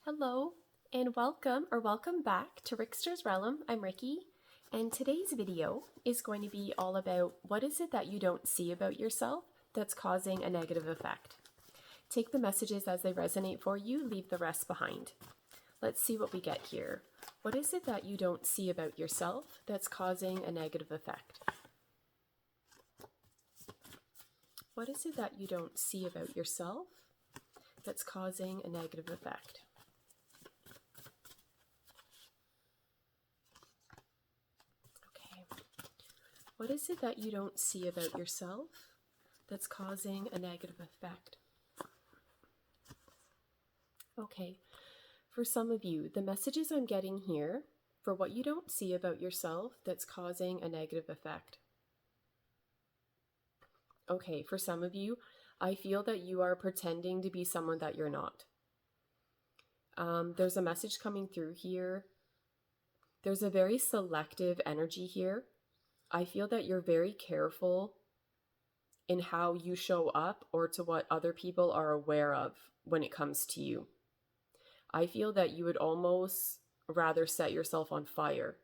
Hello and welcome back to Rikster's Realm. I'm Ricky, and today's video is going to be all about what is it that you don't see about yourself that's causing a negative effect. Take the messages as they resonate for you, leave the rest behind. Let's see what we get here. What is it that you don't see about yourself that's causing a negative effect? What is it that you don't see about yourself that's causing a negative effect? What is it that you don't see about yourself that's causing a negative effect? Okay, for some of you, the messages I'm getting here for what you don't see about yourself that's causing a negative effect. Okay, for some of you, I feel that you are pretending to be someone that you're not. There's a message coming through here. There's a very selective energy here. I feel that you're very careful in how you show up or to what other people are aware of when it comes to you. I feel that you would almost rather set yourself on fire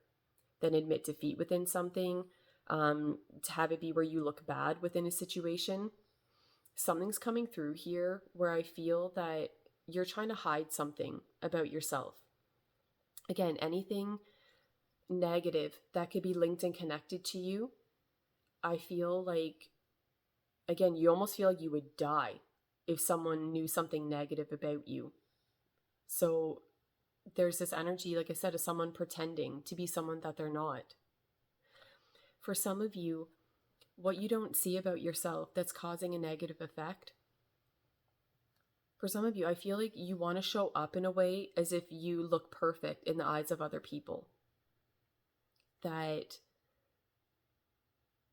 than admit defeat within something, to have it be where you look bad within a situation. Something's coming through here where I feel that you're trying to hide something about yourself. Again, anything negative that could be linked and connected to you, I feel like, again, you almost feel like you would die if someone knew something negative about you. So there's this energy, like I said, of someone pretending to be someone that they're not. For some of you, what you don't see about yourself that's causing a negative effect, for some of you, I feel like you want to show up in a way as if you look perfect in the eyes of other people. That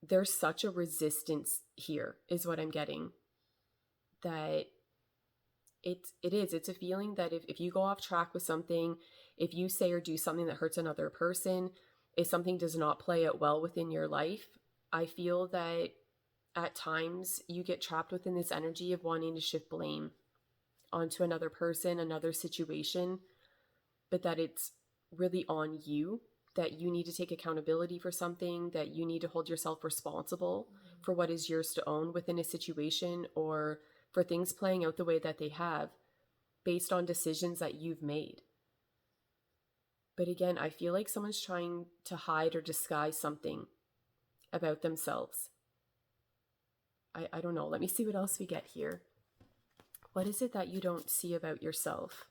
there's such a resistance here is what I'm getting. That it's a feeling that if you go off track with something, if you say or do something that hurts another person, if something does not play out well within your life, I feel that at times you get trapped within this energy of wanting to shift blame onto another person, another situation, but that it's really on you, that you need to take accountability for something, that you need to hold yourself responsible for what is yours to own within a situation, or for things playing out the way that they have based on decisions that you've made. But again, I feel like someone's trying to hide or disguise something about themselves. I don't know. Let me see what else we get here. What is it that you don't see about yourself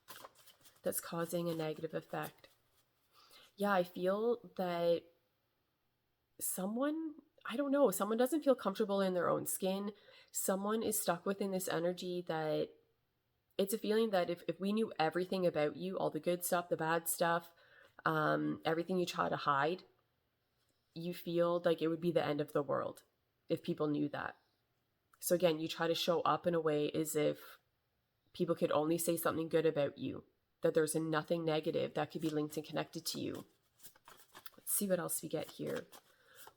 that's causing a negative effect? Yeah, I feel that someone doesn't feel comfortable in their own skin. Someone is stuck within this energy that it's a feeling that if we knew everything about you, all the good stuff, the bad stuff, everything you try to hide, you feel like it would be the end of the world if people knew that. So again, you try to show up in a way as if people could only say something good about you, that there's nothing negative that could be linked and connected to you. Let's see what else we get here.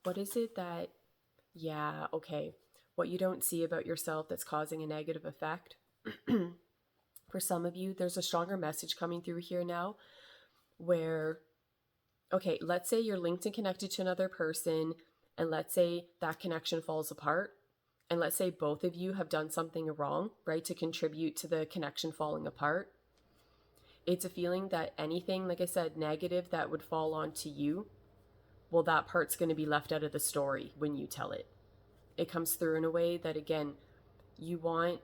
What is it that, what you don't see about yourself that's causing a negative effect? For some of you, there's a stronger message coming through here now where, let's say you're linked and connected to another person, and let's say that connection falls apart. And let's say both of you have done something wrong, right, to contribute to the connection falling apart. It's a feeling that anything, like I said, negative that would fall onto you, well, that part's going to be left out of the story when you tell it. It comes through in a way that, again, you want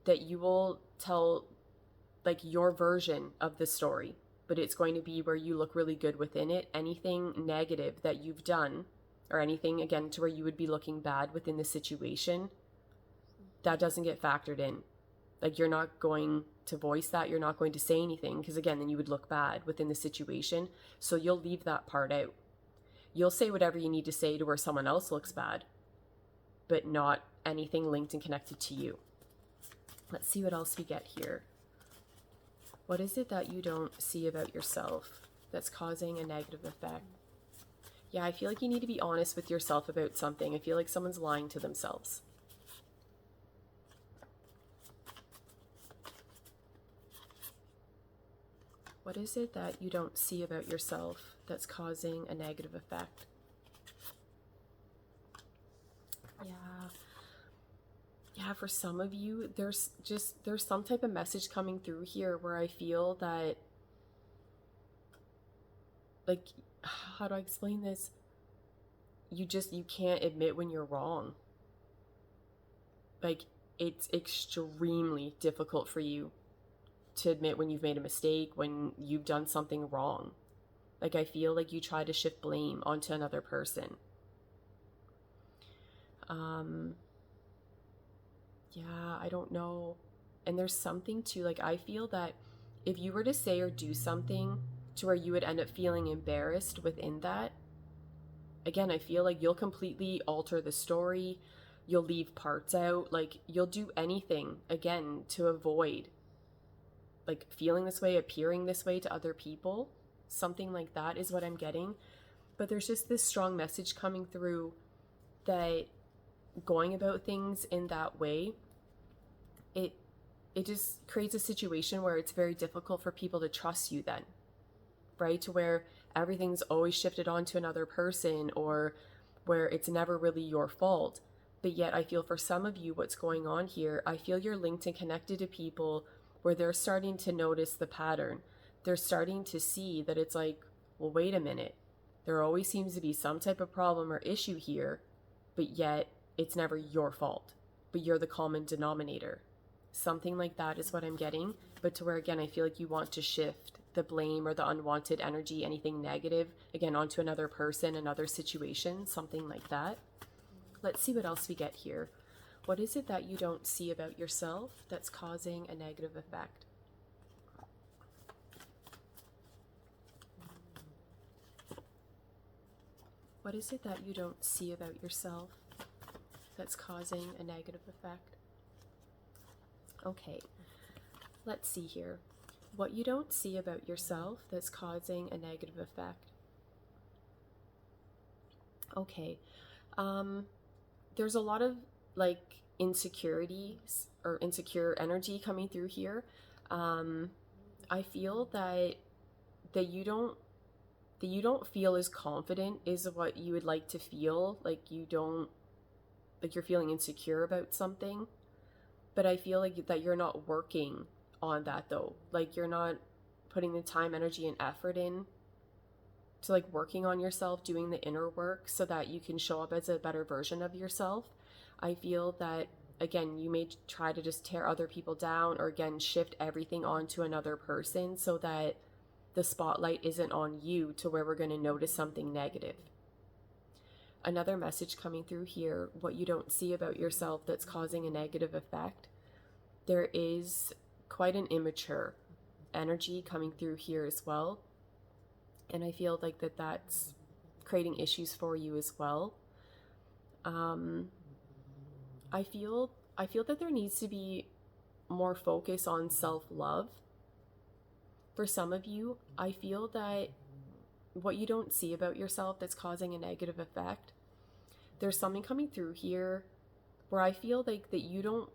that you will tell like your version of the story, but it's going to be where you look really good within it. Anything negative that you've done, or anything, again, to where you would be looking bad within the situation, that doesn't get factored in. Like, you're not going to voice that. You're not going to say anything because, again, then you would look bad within the situation. So you'll leave that part out. You'll say whatever you need to say to where someone else looks bad, but not anything linked and connected to you. Let's see what else we get here. What is it that you don't see about yourself that's causing a negative effect? Yeah, I feel like you need to be honest with yourself about something. I feel like someone's lying to themselves. What is it that you don't see about yourself that's causing a negative effect? Yeah, for some of you, there's some type of message coming through here where I feel that, like, how do I explain this? You can't admit when you're wrong. Like, it's extremely difficult for you to admit when you've made a mistake, when you've done something wrong. Like, I feel like you try to shift blame onto another person. Yeah, I don't know. And there's something too, like, I feel that if you were to say or do something to where you would end up feeling embarrassed within that, again, I feel like you'll completely alter the story. You'll leave parts out. Like, you'll do anything, again, to avoid, like, feeling this way, appearing this way to other people. Something like that is what I'm getting. But there's just this strong message coming through that going about things in that way, it just creates a situation where it's very difficult for people to trust you then, right? To where everything's always shifted onto another person, or where it's never really your fault. But yet I feel for some of you, what's going on here, I feel you're linked and connected to people where they're starting to notice the pattern. They're starting to see that it's like, well, wait a minute. There always seems to be some type of problem or issue here, but yet it's never your fault, but you're the common denominator. Something like that is what I'm getting. But to where, again, I feel like you want to shift the blame or the unwanted energy, anything negative, again, onto another person, another situation, something like that. Let's see what else we get here. What is it that you don't see about yourself that's causing a negative effect? What is it that you don't see about yourself that's causing a negative effect? Okay, let's see here. What you don't see about yourself that's causing a negative effect. Okay, there's a lot of, like, insecurities or insecure energy coming through here. I feel that you don't feel as confident is what you would like to feel. Like, you're feeling insecure about something. But I feel like that you're not working on that, though. Like, you're not putting the time, energy, and effort in to, like, working on yourself, doing the inner work so that you can show up as a better version of yourself. I feel that, again, you may try to just tear other people down, or, again, shift everything onto another person so that the spotlight isn't on you, to where we're going to notice something negative. Another message coming through here, what you don't see about yourself that's causing a negative effect. There is quite an immature energy coming through here as well. And I feel like that's creating issues for you as well. I feel that there needs to be more focus on self-love. For some of you, I feel that what you don't see about yourself that's causing a negative effect, there's something coming through here where I feel like that you don't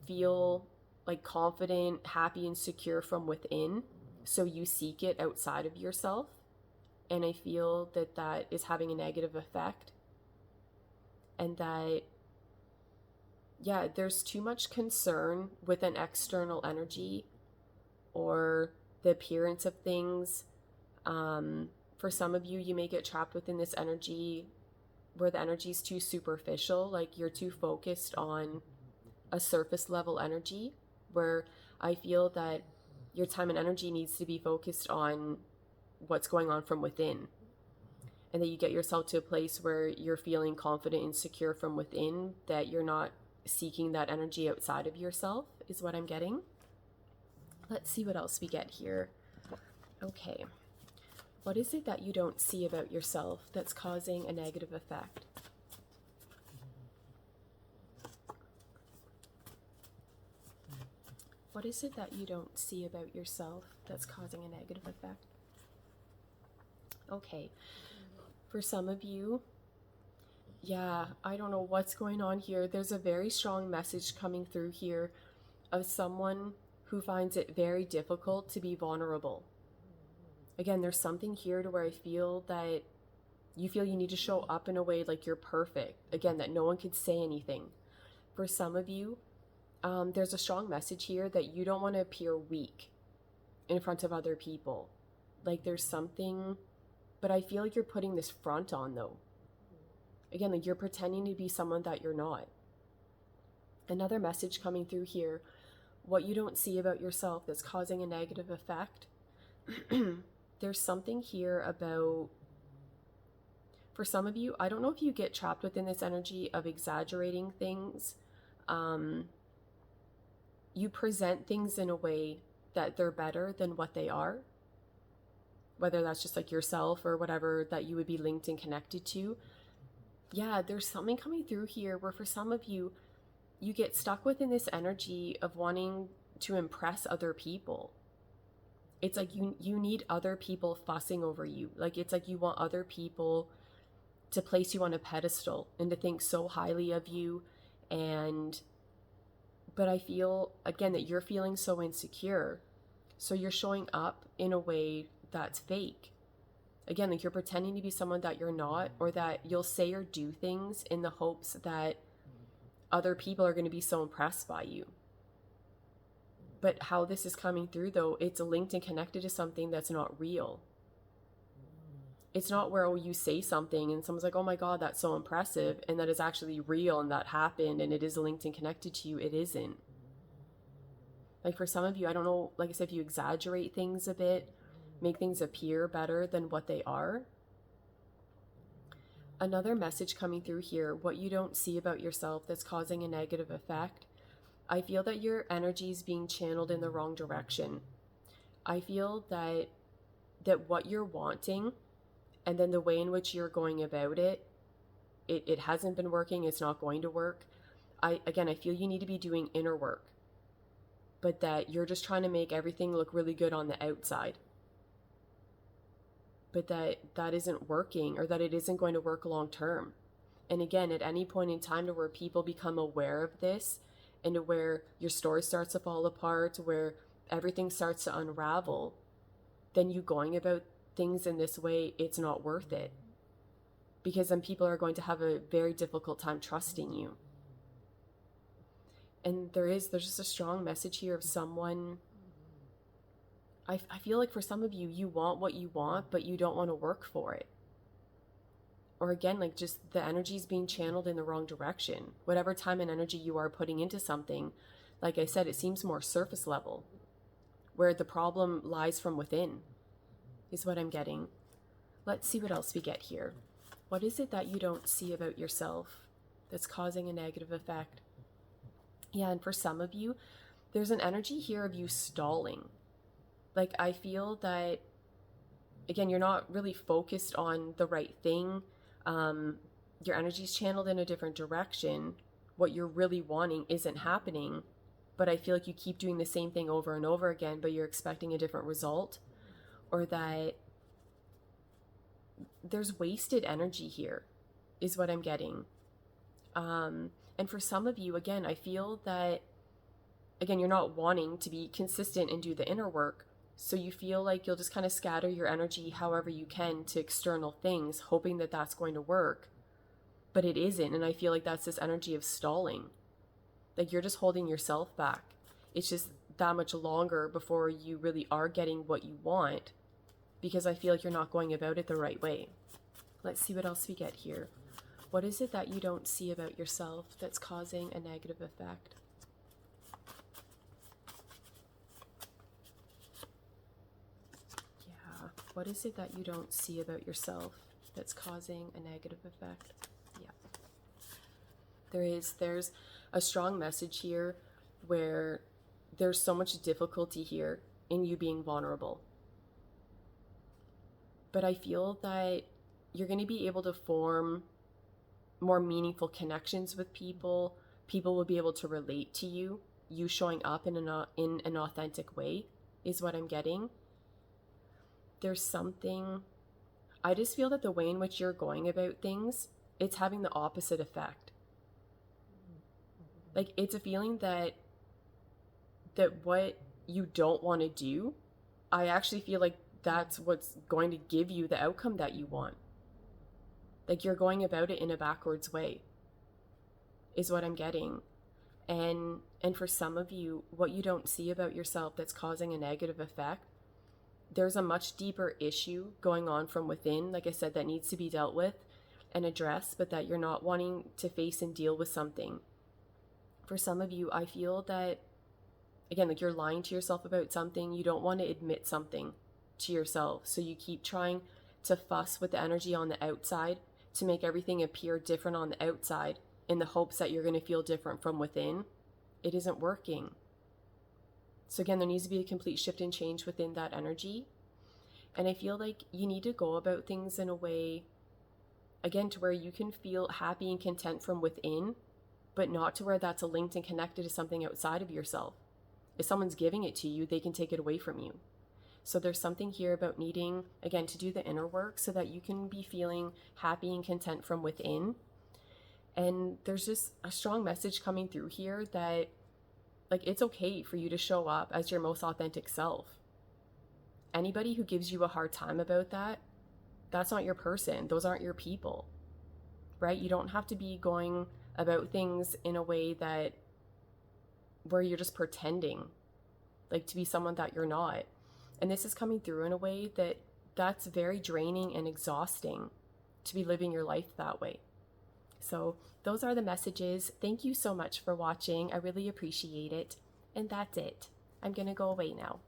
feel, like, confident, happy, and secure from within, so you seek it outside of yourself. And I feel that is having a negative effect. And that, yeah, there's too much concern with an external energy or the appearance of things. For some of you, you may get trapped within this energy where the energy is too superficial, like you're too focused on a surface level energy, where I feel that your time and energy needs to be focused on what's going on from within, and that you get yourself to a place where you're feeling confident and secure from within, that you're not seeking that energy outside of yourself, is what I'm getting. Let's see what else we get here. Okay. What is it that you don't see about yourself that's causing a negative effect? What is it that you don't see about yourself that's causing a negative effect? Okay. For some of you, yeah, I don't know what's going on here. There's a very strong message coming through here of someone who finds it very difficult to be vulnerable. Again, there's something here to where I feel that you feel you need to show up in a way like you're perfect. Again, that no one could say anything. For some of you, there's a strong message here that you don't want to appear weak in front of other people. Like there's something, but I feel like you're putting this front on though. Again, like you're pretending to be someone that you're not. Another message coming through here, what you don't see about yourself that's causing a negative effect. There's something here about, for some of you, I don't know if you get trapped within this energy of exaggerating things. You present things in a way that they're better than what they are, whether that's just like yourself or whatever that you would be linked and connected to. Yeah, there's something coming through here where for some of you, you get stuck within this energy of wanting to impress other people. It's like you need other people fussing over you. Like it's like you want other people to place you on a pedestal and to think so highly of you. But I feel, again, that you're feeling so insecure. So you're showing up in a way that's fake. Again, like you're pretending to be someone that you're not, or that you'll say or do things in the hopes that other people are going to be so impressed by you. But how this is coming through, though, it's linked and connected to something that's not real. It's not where you say something and someone's like, oh my God, that's so impressive, and that is actually real and that happened and it is linked and connected to you. It isn't. Like for some of you, I don't know, like I said, if you exaggerate things a bit, make things appear better than what they are. Another message coming through here, what you don't see about yourself that's causing a negative effect. I feel that your energy is being channeled in the wrong direction. I feel that what you're wanting and then the way in which you're going about it, it hasn't been working. It's not going to work. I feel you need to be doing inner work, but that you're just trying to make everything look really good on the outside. But that isn't working, or that it isn't going to work long term. And again, at any point in time to where people become aware of this and to where your story starts to fall apart, where everything starts to unravel, then you going about things in this way, it's not worth it. Because then people are going to have a very difficult time trusting you. And there's just a strong message here of someone. I feel like for some of you, you want what you want, but you don't want to work for it. Or again, like just the energy is being channeled in the wrong direction. Whatever time and energy you are putting into something, like I said, it seems more surface level, where the problem lies from within, is what I'm getting. Let's see what else we get here. What is it that you don't see about yourself that's causing a negative effect? Yeah, and for some of you, there's an energy here of you stalling. Like I feel that, again, you're not really focused on the right thing. Your energy's channeled in a different direction. What you're really wanting isn't happening, but I feel like you keep doing the same thing over and over again, but you're expecting a different result, or that there's wasted energy here, is what I'm getting. And for some of you, again, I feel that, again, you're not wanting to be consistent and do the inner work. So you feel like you'll just kind of scatter your energy however you can to external things, hoping that that's going to work. But it isn't. And I feel like that's this energy of stalling. Like you're just holding yourself back. It's just that much longer before you really are getting what you want, because I feel like you're not going about it the right way. Let's see what else we get here. What is it that you don't see about yourself that's causing a negative effect? What is it that you don't see about yourself that's causing a negative effect? Yeah. There's a strong message here where there's so much difficulty here in you being vulnerable. But I feel that you're going to be able to form more meaningful connections with people. People will be able to relate to you. You showing up in an authentic way is what I'm getting. There's something, I just feel that the way in which you're going about things, it's having the opposite effect. Like it's a feeling that what you don't want to do, I actually feel like that's what's going to give you the outcome that you want. Like, you're going about it in a backwards way, is what I'm getting. And for some of you, what you don't see about yourself that's causing a negative effect, there's a much deeper issue going on from within, like I said, that needs to be dealt with and addressed, but that you're not wanting to face and deal with something. For some of you, I feel that, again, like you're lying to yourself about something. You don't want to admit something to yourself. So you keep trying to fuss with the energy on the outside to make everything appear different on the outside in the hopes that you're going to feel different from within. It isn't working. So again, there needs to be a complete shift and change within that energy. And I feel like you need to go about things in a way, again, to where you can feel happy and content from within, but not to where that's linked and connected to something outside of yourself. If someone's giving it to you, they can take it away from you. So there's something here about needing, again, to do the inner work so that you can be feeling happy and content from within. And there's just a strong message coming through here that, like, it's okay for you to show up as your most authentic self. Anybody who gives you a hard time about that, that's not your person. Those aren't your people, right? You don't have to be going about things in a way that where you're just pretending like to be someone that you're not. And this is coming through in a way that that's very draining and exhausting to be living your life that way. So those are the messages. Thank you so much for watching. I really appreciate it. And that's it. I'm going to go away now.